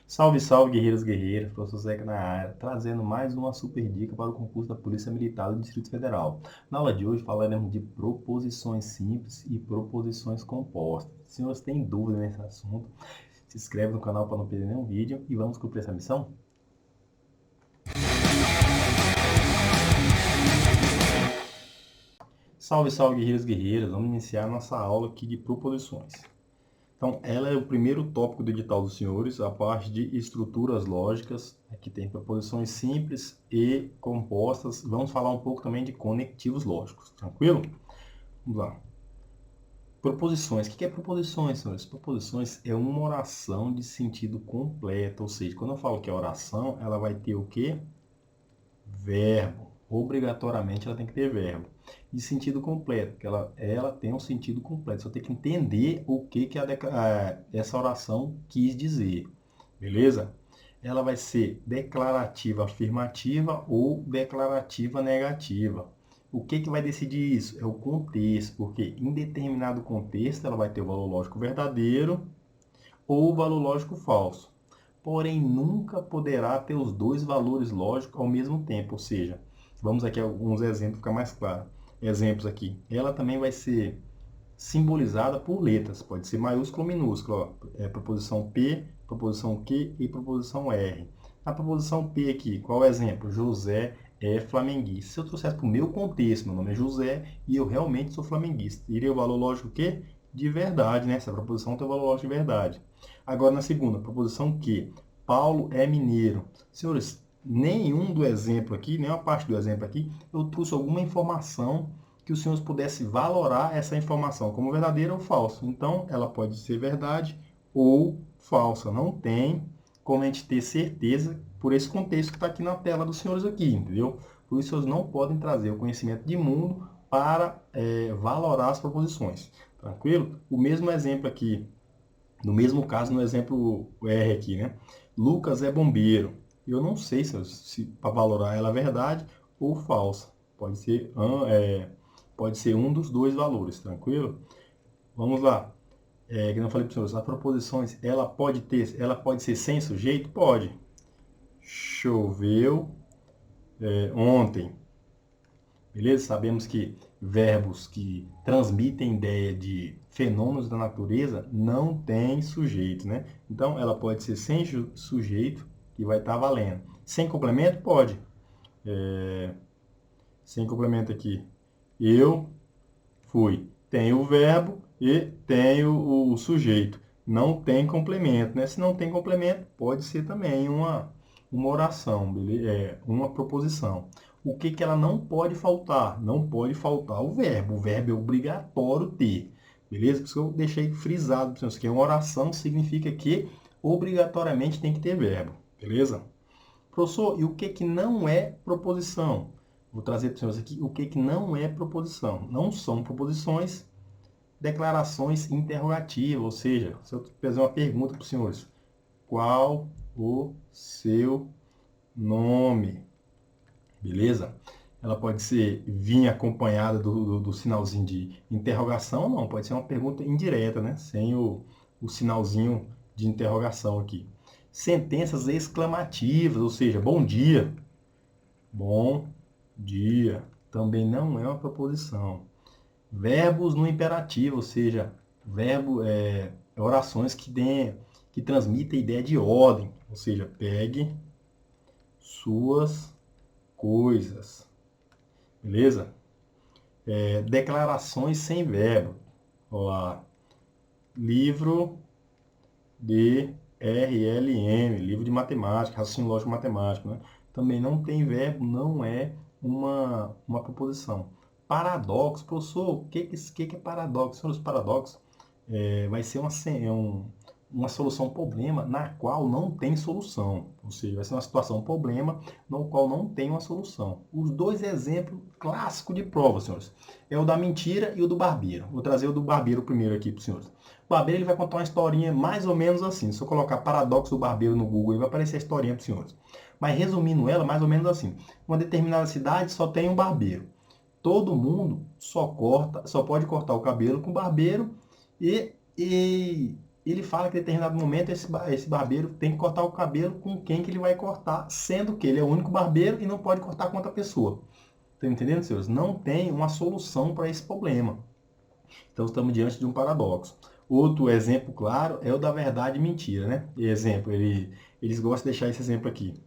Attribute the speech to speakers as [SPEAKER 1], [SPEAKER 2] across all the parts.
[SPEAKER 1] Salve, salve, guerreiros e guerreiras, professor Zeca na área, trazendo mais uma super dica para o concurso da Polícia Militar do Distrito Federal. Na aula de hoje falaremos de proposições simples e proposições compostas. Se senhores têm dúvida nesse assunto, se inscreve no canal para não perder nenhum vídeo e vamos cumprir essa missão? Salve, salve, guerreiros e guerreiras, vamos iniciar nossa aula aqui de proposições. Então, ela é o primeiro tópico do edital dos senhores, a parte de estruturas lógicas. Aqui tem proposições simples e compostas. Vamos falar um pouco também de conectivos lógicos, tranquilo? Vamos lá. Proposições. O que é proposições, senhores? Proposições é uma oração de sentido completo, ou seja, quando eu falo que é oração, ela vai ter o quê? Verbo. Obrigatoriamente ela tem que ter verbo. De sentido completo, porque ela tem um sentido completo. Só tem que entender o que essa oração quis dizer. Beleza? Ela vai ser declarativa afirmativa ou declarativa negativa. O que vai decidir isso? É o contexto, porque em determinado contexto ela vai ter o valor lógico verdadeiro ou o valor lógico falso. Porém, nunca poderá ter os dois valores lógicos ao mesmo tempo, ou seja, vamos aqui a alguns exemplos ficar mais claro. Exemplos aqui. Ela também vai ser simbolizada por letras. Pode ser maiúsculo ou minúsculo. Ó. Proposição P, proposição Q e proposição R. A proposição P aqui, qual é o exemplo? José é flamenguista. Se eu trouxesse para o meu contexto, meu nome é José e eu realmente sou flamenguista. Iria o valor lógico o quê? De verdade, né? Essa proposição tem o valor lógico de verdade. Agora, na segunda, proposição Q. Paulo é mineiro. Senhores, nenhum do exemplo aqui, nenhuma parte do exemplo aqui, eu trouxe alguma informação que os senhores pudessem valorar essa informação como verdadeira ou falsa. Então, ela pode ser verdade ou falsa. Não tem como a gente ter certeza por esse contexto que está aqui na tela dos senhores aqui, entendeu? Por isso, os senhores não podem trazer o conhecimento de mundo para valorar as proposições. Tranquilo? O mesmo exemplo aqui, no mesmo caso, no exemplo R aqui, né? Lucas é bombeiro. Eu não sei se para valorar ela é verdade ou falsa. Pode ser um dos dois valores, tranquilo? Vamos lá. Que eu falei para os senhores, as proposições, ela pode ser sem sujeito? Pode. Choveu ontem. Beleza? Sabemos que verbos que transmitem ideia de fenômenos da natureza não têm sujeito, né? Então, ela pode ser sem sujeito, que vai estar valendo. Sem complemento? Pode. Sem complemento aqui. Eu fui. Tem o verbo e tem o sujeito. Não tem complemento, né? Se não tem complemento, pode ser também uma oração, uma proposição. O que ela não pode faltar? Não pode faltar o verbo. O verbo é obrigatório ter. Beleza? Por isso que eu deixei frisado para vocês que uma oração significa que obrigatoriamente tem que ter verbo. Beleza? Professor, e o que não é proposição? Vou trazer para os senhores aqui o que não é proposição. Não são proposições, declarações interrogativas, ou seja, se eu fazer uma pergunta para os senhores, qual o seu nome? Beleza? Ela pode vir acompanhada do sinalzinho de interrogação, não, pode ser uma pergunta indireta, né? Sem o sinalzinho de interrogação aqui. Sentenças exclamativas, ou seja, bom dia. Bom dia. Também não é uma proposição. Verbos no imperativo, ou seja, orações que transmitem a ideia de ordem, ou seja, pegue suas coisas. Beleza? Declarações sem verbo. Olá. Livro de RLM, livro de matemática, raciocínio lógico matemático, né? Também não tem verbo, não é uma proposição. Paradoxo, professor, o que é paradoxo? Os paradoxos vai ser uma solução problema na qual não tem solução. Ou seja, vai ser uma situação problema no qual não tem uma solução. Os dois exemplos clássicos de prova, senhores, é o da mentira e o do barbeiro. Vou trazer o do barbeiro primeiro aqui para os senhores. O barbeiro ele vai contar uma historinha mais ou menos assim. Se eu colocar paradoxo do barbeiro no Google, vai aparecer a historinha para os senhores. Mas resumindo ela, mais ou menos assim. Uma determinada cidade só tem um barbeiro. Todo mundo só pode cortar o cabelo com o barbeiro e ele fala que em determinado momento esse barbeiro tem que cortar o cabelo com quem que ele vai cortar, sendo que ele é o único barbeiro e não pode cortar com outra pessoa. Estão entendendo, senhores? Não tem uma solução para esse problema. Então, estamos diante de um paradoxo. Outro exemplo claro é o da verdade e mentira, né? Exemplo, eles gostam de deixar esse exemplo aqui.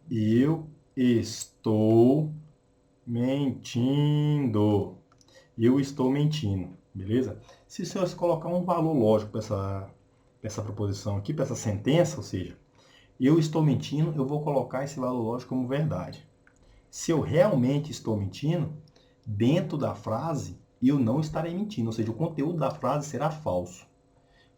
[SPEAKER 1] Eu estou mentindo. Eu estou mentindo, beleza? Se o senhor colocar um valor lógico para essa proposição aqui, para essa sentença, ou seja, eu estou mentindo, eu vou colocar esse valor lógico como verdade. Se eu realmente estou mentindo, dentro da frase, eu não estarei mentindo, ou seja, o conteúdo da frase será falso.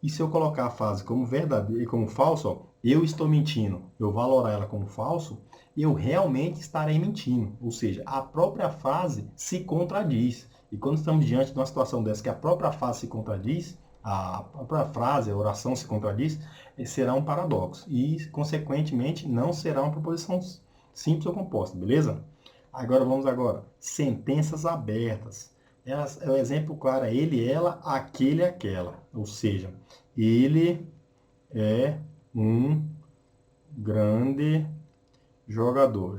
[SPEAKER 1] E se eu colocar a frase como verdadeira e como falso, ó, eu estou mentindo, eu valorar ela como falso, eu realmente estarei mentindo. Ou seja, a própria frase se contradiz. E quando estamos diante de uma situação dessa que a própria frase se contradiz, a própria frase, a oração se contradiz, será um paradoxo. E, consequentemente, não será uma proposição simples ou composta, beleza? Agora vamos agora. Sentenças abertas. Elas, é o exemplo claro, é ele, ela, aquele, aquela. Ou seja, ele é um grande jogador.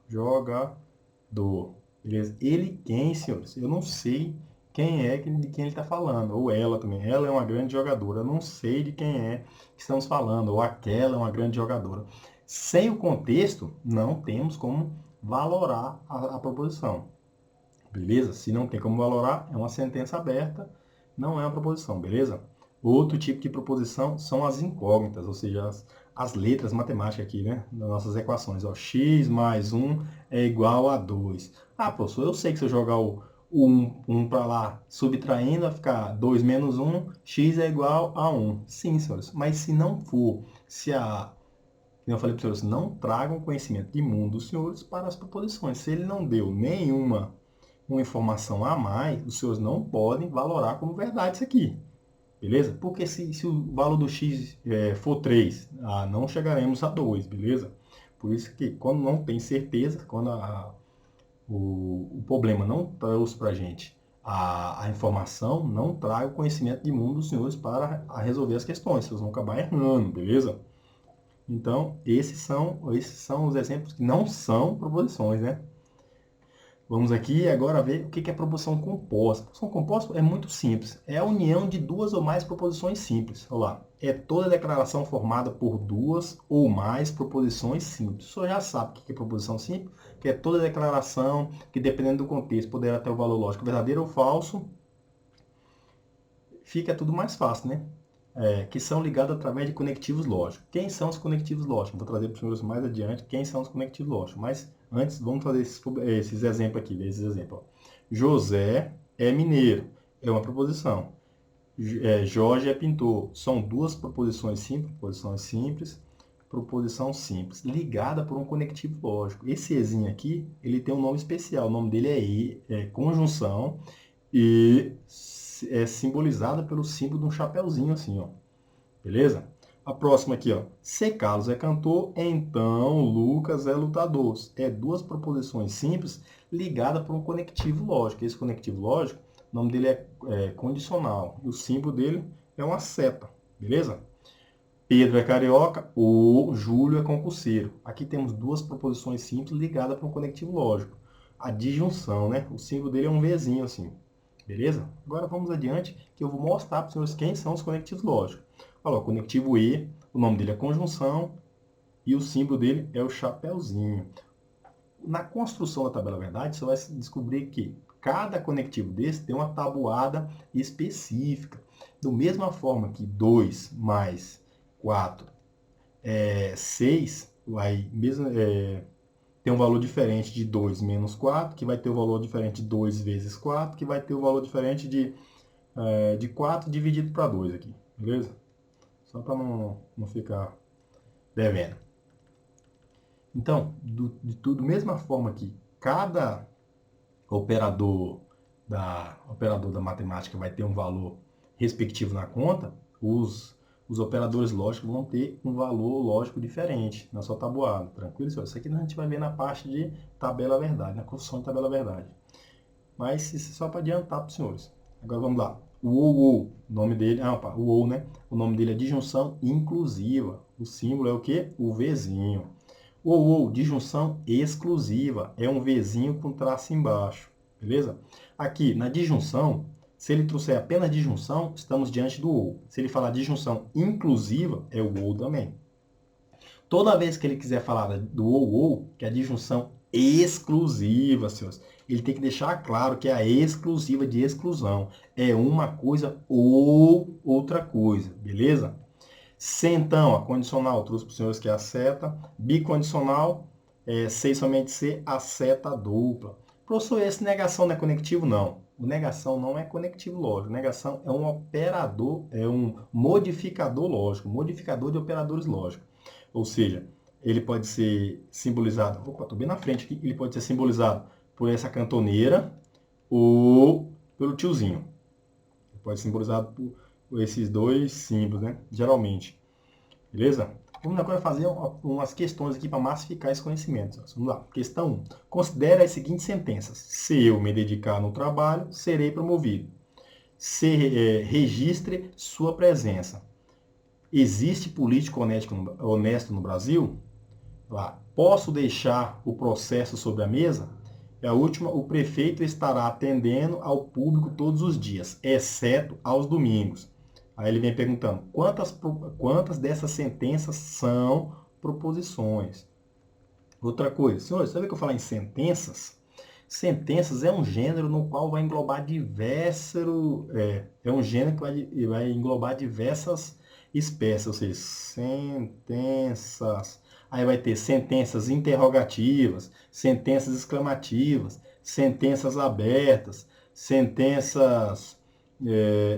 [SPEAKER 1] Jogador. Beleza? Ele quem, senhores? Eu não sei quem é de quem ele está falando. Ou ela também. Ela é uma grande jogadora. Eu não sei de quem é que estamos falando. Ou aquela é uma grande jogadora. Sem o contexto, não temos como valorar a proposição. Beleza? Se não tem como valorar, é uma sentença aberta, não é uma proposição, beleza? Outro tipo de proposição são as incógnitas, ou seja, as letras matemáticas aqui, né? Das nossas equações. Ó, x mais 1 é igual a 2. Ah, professor, eu sei que se eu jogar o 1 para lá, subtraindo, vai ficar 2 menos 1, x é igual a 1. Sim, senhores, mas se não for, como eu falei para os senhores, não tragam conhecimento de mundo dos senhores para as proposições. Se ele não deu nenhuma uma informação a mais, os senhores não podem valorar como verdade isso aqui. Beleza? Porque se o valor do x for 3, não chegaremos a 2, beleza? Por isso que quando não tem certeza, quando o problema não trouxe para a gente a informação, não traga o conhecimento de mundo dos senhores para resolver as questões. Vocês vão acabar errando, beleza? Então, esses são os exemplos que não são proposições, né? Vamos aqui agora ver o que é proposição composta. Proposição composta é muito simples. É a união de duas ou mais proposições simples. Olha lá. É toda declaração formada por duas ou mais proposições simples. O senhor já sabe o que é proposição simples, que é toda declaração que, dependendo do contexto, poderá ter o valor lógico verdadeiro ou falso. Fica tudo mais fácil, né? Que são ligados através de conectivos lógicos. Quem são os conectivos lógicos? Vou trazer para os senhores mais adiante quem são os conectivos lógicos. Mas antes, vamos fazer esses exemplos aqui. Esses exemplos. José é mineiro. É uma proposição. Jorge é pintor. São duas proposições simples. Proposição simples, ligada por um conectivo lógico. Esse ezinho aqui, ele tem um nome especial. O nome dele é conjunção e é simbolizada pelo símbolo de um chapeuzinho assim, ó. Beleza? A próxima aqui, ó. Se Carlos é cantor, então Lucas é lutador. É duas proposições simples ligadas por um conectivo lógico. Esse conectivo lógico, o nome dele é condicional. E o símbolo dele é uma seta. Beleza? Pedro é carioca, o Júlio é concurseiro. Aqui temos duas proposições simples ligadas por um conectivo lógico. A disjunção, né? O símbolo dele é um Vzinho assim. Beleza? Agora vamos adiante, que eu vou mostrar para os senhores quem são os conectivos lógicos. Olha lá, o conectivo E, o nome dele é conjunção e o símbolo dele é o chapeuzinho. Na construção da tabela verdade, você vai descobrir que cada conectivo desse tem uma tabuada específica. Da mesma forma que 2 mais 4 é 6, vai mesmo, tem um valor diferente de 2 menos 4, que vai ter o valor diferente de 2 vezes 4, que vai ter o valor diferente de 4 dividido para 2 aqui, beleza? Só para não ficar devendo. Então, da mesma forma que cada operador da matemática vai ter um valor respectivo na conta, os operadores lógicos vão ter um valor lógico diferente na sua tabuada. Tranquilo, senhor? Isso aqui a gente vai ver na parte de tabela verdade, na construção de tabela verdade. Mas isso é só para adiantar para os senhores. Agora vamos lá. O ou, o nome dele, o ou, né? O nome dele é disjunção inclusiva. O símbolo é o quê? O Vzinho. O ou, disjunção exclusiva, é um Vzinho com traço embaixo, beleza? Aqui, na disjunção, se ele trouxer apenas disjunção, estamos diante do ou. Se ele falar disjunção inclusiva, é o ou também. Toda vez que ele quiser falar do ou, que é a disjunção exclusiva, senhores, ele tem que deixar claro que é a exclusiva de exclusão. É uma coisa ou outra coisa, beleza? Se então, a condicional, trouxe para os senhores que é a seta. Bicondicional, se somente se, a seta dupla. Professor, esse negação não é conectivo? Não. O negação não é conectivo lógico. Negação é um operador, é um modificador lógico, modificador de operadores lógicos. Ou seja, ele pode ser simbolizado, estou bem na frente aqui, ele pode ser simbolizado por essa cantoneira ou pelo tiozinho. Ele pode ser simbolizado por esses dois símbolos, né? Geralmente. Beleza? Vamos agora fazer umas questões aqui para massificar esse conhecimento. Vamos lá. Questão 1. Considere as seguintes sentenças. Se eu me dedicar no trabalho, serei promovido. Registre sua presença. Existe político honesto no Brasil? Lá. Posso deixar o processo sobre a mesa? E a última, o prefeito estará atendendo ao público todos os dias, exceto aos domingos. Aí ele vem perguntando, quantas dessas sentenças são proposições? Outra coisa, senhores, sabe que eu falar em sentenças? Sentenças é um gênero no qual vai englobar é um gênero que vai englobar diversas espécies, ou seja, sentenças. Aí vai ter sentenças interrogativas, sentenças exclamativas, sentenças abertas, sentenças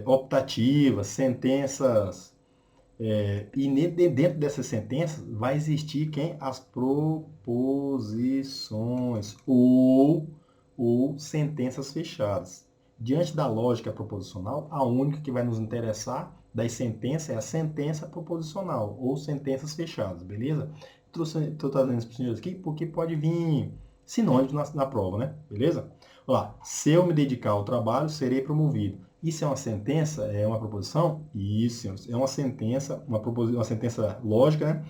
[SPEAKER 1] optativas, sentenças. E dentro dessas sentenças vai existir quem? As proposições ou sentenças fechadas. Diante da lógica proposicional, a única que vai nos interessar das sentenças é a sentença proposicional ou sentenças fechadas, beleza? Estou trazendo isso para os senhores aqui porque pode vir sinônimos na prova, né? Beleza? Olha lá, se eu me dedicar ao trabalho, serei promovido. Isso é uma sentença? É uma proposição? Isso, é uma sentença, uma sentença lógica, né?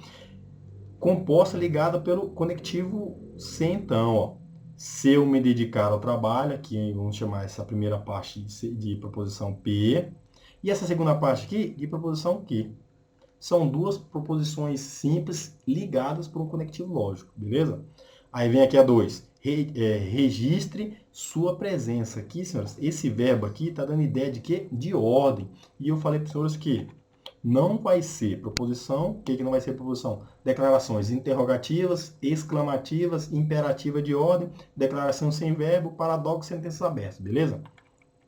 [SPEAKER 1] Composta ligada pelo conectivo se, então, ó. Se eu me dedicar ao trabalho, aqui vamos chamar essa primeira parte de proposição P, e essa segunda parte aqui de proposição Q. São duas proposições simples ligadas por um conectivo lógico, beleza? Aí vem aqui a 2. Registre sua presença. Aqui, senhores, esse verbo aqui está dando ideia de quê? De ordem. E eu falei para os senhores que não vai ser proposição. O que não vai ser proposição? Declarações interrogativas, exclamativas, imperativa de ordem, declaração sem verbo, paradóxico, sentenças abertas, beleza?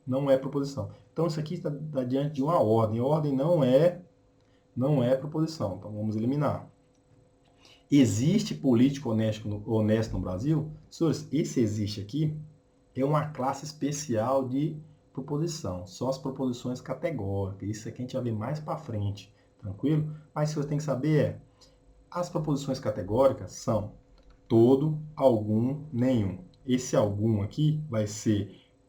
[SPEAKER 1] Não é proposição. Então, isso aqui está diante de uma ordem. Ordem não é proposição. Então, vamos eliminar. Existe político honesto no Brasil? Senhores, esse existe aqui é uma classe especial de proposição. São as proposições categóricas. Isso aqui a gente vai ver mais para frente. Tranquilo? Mas o que você tem que saber as proposições categóricas são todo, algum, nenhum. Esse algum aqui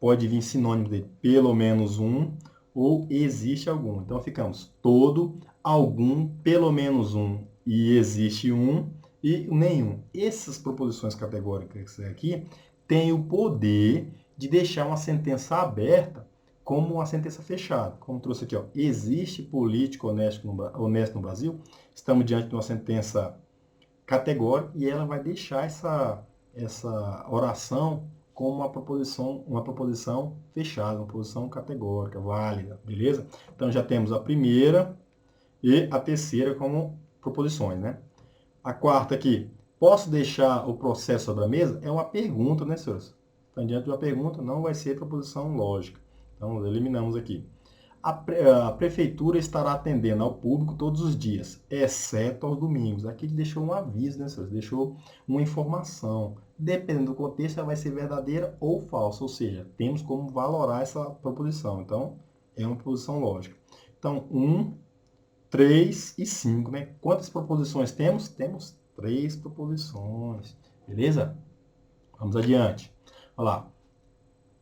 [SPEAKER 1] pode vir sinônimo de pelo menos um ou existe algum. Então, ficamos todo, algum, pelo menos um e existe um e nenhum. Essas proposições categóricas aqui têm o poder de deixar uma sentença aberta como uma sentença fechada. Como trouxe aqui, ó, existe político honesto no Brasil? Estamos diante de uma sentença categórica e ela vai deixar essa oração como uma proposição fechada, uma proposição categórica, válida, beleza? Então já temos a primeira e a terceira como proposições, né? A quarta aqui, posso deixar o processo sobre a mesa? É uma pergunta, né, senhores? Então, diante de uma pergunta, não vai ser proposição lógica. Então, eliminamos aqui. A prefeitura estará atendendo ao público todos os dias, exceto aos domingos. Aqui ele deixou um aviso, né, senhores? Deixou uma informação. Dependendo do contexto, ela vai ser verdadeira ou falsa. Ou seja, temos como valorar essa proposição. Então, é uma proposição lógica. Então, 1, 3 e 5, né? Quantas proposições temos? Temos 3 proposições. Beleza? Vamos adiante. Olha lá.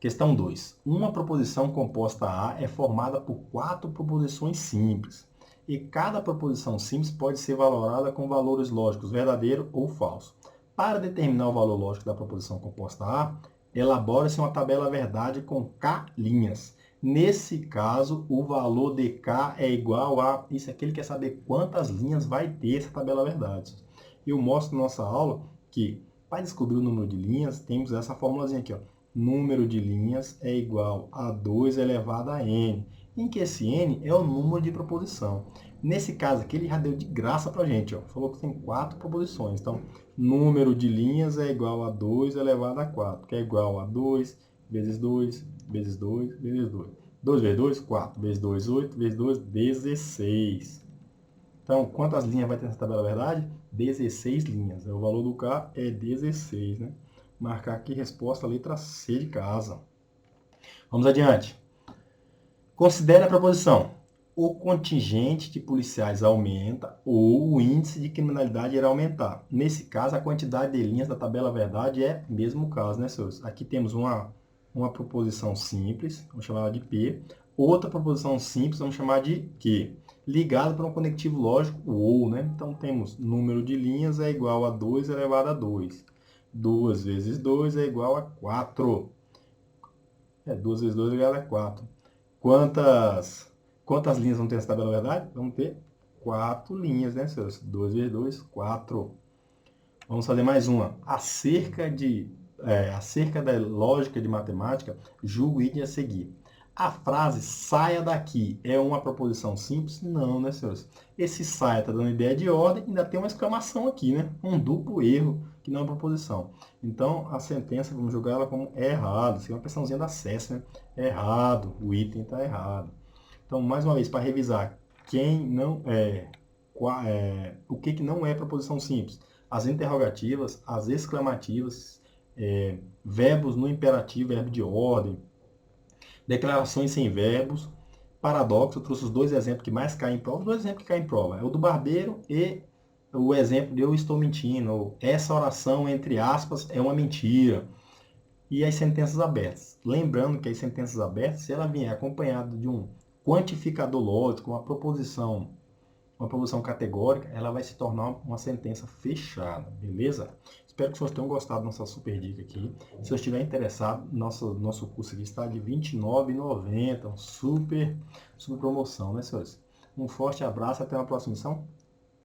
[SPEAKER 1] Questão 2. Uma proposição composta A é formada por 4 proposições simples. E cada proposição simples pode ser valorada com valores lógicos verdadeiro ou falso. Para determinar o valor lógico da proposição composta A, elabora-se uma tabela verdade com K linhas. Nesse caso, o valor de K é igual a... Isso aqui ele quer saber quantas linhas vai ter essa tabela verdade. Eu mostro na nossa aula que, para descobrir o número de linhas, temos essa formulazinha aqui, ó. Número de linhas é igual a 2 elevado a n, em que esse n é o número de proposição. Nesse caso aqui, ele já deu de graça para a gente, ó. Falou que tem 4 proposições. Então, número de linhas é igual a 2 elevado a 4, que é igual a 2 vezes 2, vezes 2, vezes 2. 2 vezes 2, 4. Vezes 2, 8. Vezes 2, 16. Então, quantas linhas vai ter nessa tabela verdade? 16 linhas. O valor do K é 16, né? Marcar aqui resposta, letra C de casa. Vamos adiante. Considere a proposição. O contingente de policiais aumenta ou o índice de criminalidade irá aumentar. Nesse caso, a quantidade de linhas da tabela verdade é o mesmo caso, né, senhores? Aqui temos uma proposição simples, vamos chamar ela de P. Outra proposição simples, vamos chamar de Q. Ligado para um conectivo lógico, o ou, né? Então, temos número de linhas é igual a 2 elevado a 2. 2 vezes 2 é igual a 4. 2 vezes 2 é igual a 4. Quantas linhas vão ter essa tabela verdade? Vamos ter 4 linhas, né, senhores? 2 vezes 2, 4. Vamos fazer mais uma. Acerca da lógica de matemática, julgo o item a seguir. A frase saia daqui é uma proposição simples? Não, né, senhores? Esse saia está dando ideia de ordem, ainda tem uma exclamação aqui, né? Um duplo erro, que não é uma proposição. Então, a sentença, vamos julgar ela como errado. Isso é uma questãozinha da SES, né? Errado, o item está errado. Então, mais uma vez, para revisar, o que não é proposição simples? As interrogativas, as exclamativas, verbos no imperativo, verbo de ordem, declarações sem verbos, paradoxo. Eu trouxe os 2 exemplos que mais caem em prova. Os 2 exemplos que caem em prova é o do barbeiro e o exemplo de eu estou mentindo, ou essa oração, entre aspas, é uma mentira. E as sentenças abertas. Lembrando que as sentenças abertas, se ela vier acompanhada de um quantificador lógico, uma proposição categórica, ela vai se tornar uma sentença fechada, beleza? Espero que vocês tenham gostado da nossa super dica aqui. Se você estiver interessado, nosso curso aqui está de R$ 29,90, super promoção, né, senhores? Um forte abraço, até a próxima missão.